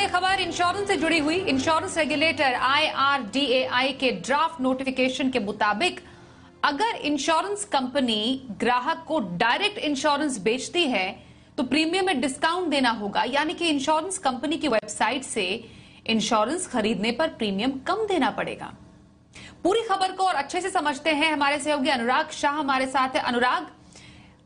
अगली खबर इंश्योरेंस से जुड़ी हुई। इंश्योरेंस रेगुलेटर IRDAI के ड्राफ्ट नोटिफिकेशन के मुताबिक अगर इंश्योरेंस कंपनी ग्राहक को डायरेक्ट इंश्योरेंस बेचती है तो प्रीमियम में डिस्काउंट देना होगा, यानी कि इंश्योरेंस कंपनी की वेबसाइट से इंश्योरेंस खरीदने पर प्रीमियम कम देना पड़ेगा। पूरी खबर को और अच्छे से समझते हैं, हमारे सहयोगी अनुराग शाह हमारे साथ है। अनुराग,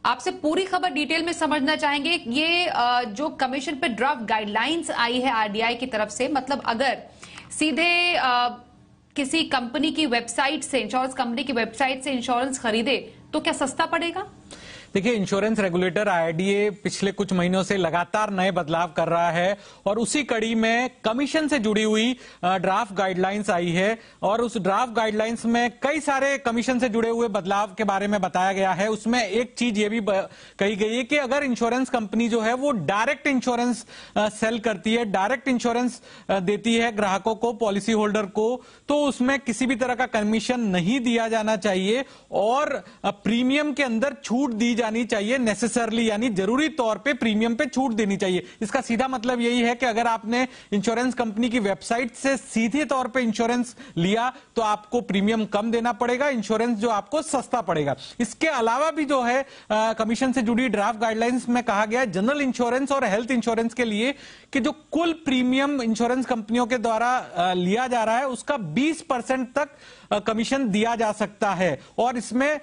आपसे पूरी खबर डिटेल में समझना चाहेंगे। ये जो कमीशन पे ड्राफ्ट गाइडलाइंस आई है आरडीआई की तरफ से, मतलब अगर सीधे किसी कंपनी की वेबसाइट से, इंश्योरेंस कंपनी की वेबसाइट से इंश्योरेंस खरीदे तो क्या सस्ता पड़ेगा? देखिए, इंश्योरेंस रेगुलेटर IRDAI पिछले कुछ महीनों से लगातार नए बदलाव कर रहा है और उसी कड़ी में कमीशन से जुड़ी हुई ड्राफ्ट गाइडलाइंस आई है और उस ड्राफ्ट गाइडलाइंस में कई सारे कमीशन से जुड़े हुए बदलाव के बारे में बताया गया है। उसमें एक चीज ये भी कही गई है कि अगर इंश्योरेंस कंपनी जो है वो डायरेक्ट इंश्योरेंस सेल करती है, डायरेक्ट इंश्योरेंस देती है ग्राहकों को, पॉलिसी होल्डर को, तो उसमें किसी भी तरह का कमीशन नहीं दिया जाना चाहिए और प्रीमियम के अंदर छूट दी जानी चाहिए नेसेसरली, यानी जरूरी तौर पे प्रीमियम पे छूट देनी चाहिए। इसका सीधा मतलब यही है कि अगर आपने इंश्योरेंस कंपनी की वेबसाइट से सीधे तौर पे इंश्योरेंस लिया तो आपको प्रीमियम कम देना पड़ेगा, इंश्योरेंस जो आपको सस्ता पड़ेगा। इसके अलावा भी जो है कमीशन से जुड़ी ड्राफ्ट गाइडलाइंस में कहा गया है जनरल इंश्योरेंस और हेल्थ इंश्योरेंस के लिए कि जो कुल प्रीमियम इंश्योरेंस कंपनियों के द्वारा लिया जा रहा है उसका 20% तक कमीशन दिया जा सकता है और इसमें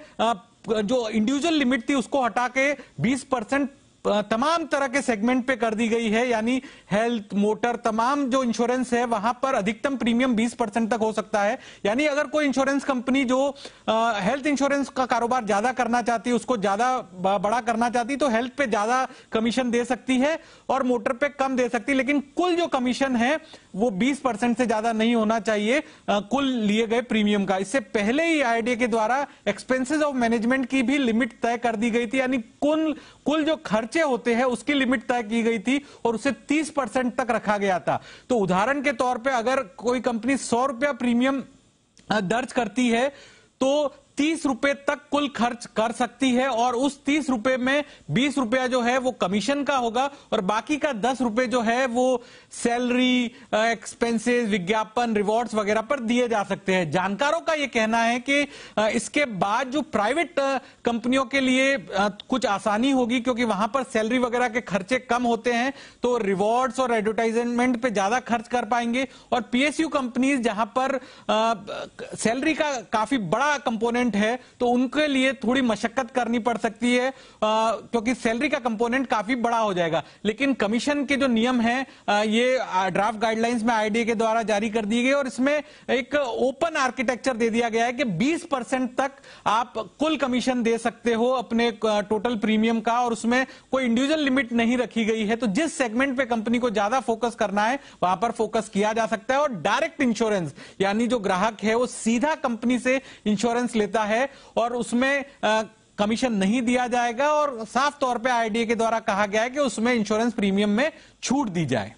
जो इंडिविजुअल लिमिट थी उसको हटा के 20% तमाम तरह के सेगमेंट पे कर दी गई है, यानी हेल्थ, मोटर, तमाम जो इंश्योरेंस है वहां पर अधिकतम प्रीमियम 20% तक हो सकता है। यानी अगर कोई इंश्योरेंस कंपनी जो हेल्थ इंश्योरेंस का कारोबार ज्यादा करना चाहती है, उसको ज्यादा बड़ा करना चाहती है, तो हेल्थ पे ज्यादा कमीशन दे सकती है और मोटर पे कम दे सकती है, लेकिन कुल जो कमीशन है वो 20% से ज्यादा नहीं होना चाहिए कुल लिए गए प्रीमियम का। इससे पहले ही IRDAI के द्वारा एक्सपेंसेस ऑफ मैनेजमेंट की भी लिमिट तय कर दी गई थी, यानी कुल जो खर्चे होते हैं उसकी लिमिट तय की गई थी और उसे 30% तक रखा गया था। तो उदाहरण के तौर पे अगर कोई कंपनी 100 रुपया प्रीमियम दर्ज करती है तो 30 रुपए तक कुल खर्च कर सकती है और उस 30 रुपए में 20 रुपया जो है वो कमीशन का होगा और बाकी का 10 रुपए जो है वो सैलरी, एक्सपेंसेस, विज्ञापन, रिवॉर्ड्स वगैरह पर दिए जा सकते हैं। जानकारों का ये कहना है कि इसके बाद जो प्राइवेट कंपनियों के लिए कुछ आसानी होगी क्योंकि वहां पर सैलरी वगैरह के खर्चे कम होते हैं, तो रिवॉर्ड्स और एडवर्टाइजमेंट पे ज्यादा खर्च कर पाएंगे और PSU कंपनीज जहां पर सैलरी का काफी बड़ा कंपोनेंट है तो उनके लिए थोड़ी मशक्कत करनी पड़ सकती है क्योंकि सैलरी का कंपोनेंट काफी बड़ा हो जाएगा। लेकिन कमीशन के जो नियम हैं ये ड्राफ्ट गाइडलाइंस में IRDAI के द्वारा जारी कर दी गई और इसमें एक ओपन आर्किटेक्चर दे दिया गया है कि 20% तक आप कुल कमीशन दे सकते हो अपने टोटल प्रीमियम का और उसमें कोई इंडिविजुअल लिमिट नहीं रखी गई है। तो जिस सेगमेंट पे कंपनी को ज्यादा फोकस करना है वहां पर फोकस किया जा सकता है और डायरेक्ट इंश्योरेंस यानी जो ग्राहक है वो सीधा कंपनी से इंश्योरेंस लेता है और उसमें कमीशन नहीं दिया जाएगा और साफ तौर पे IRDAI के द्वारा कहा गया है कि उसमें इंश्योरेंस प्रीमियम में छूट दी जाए।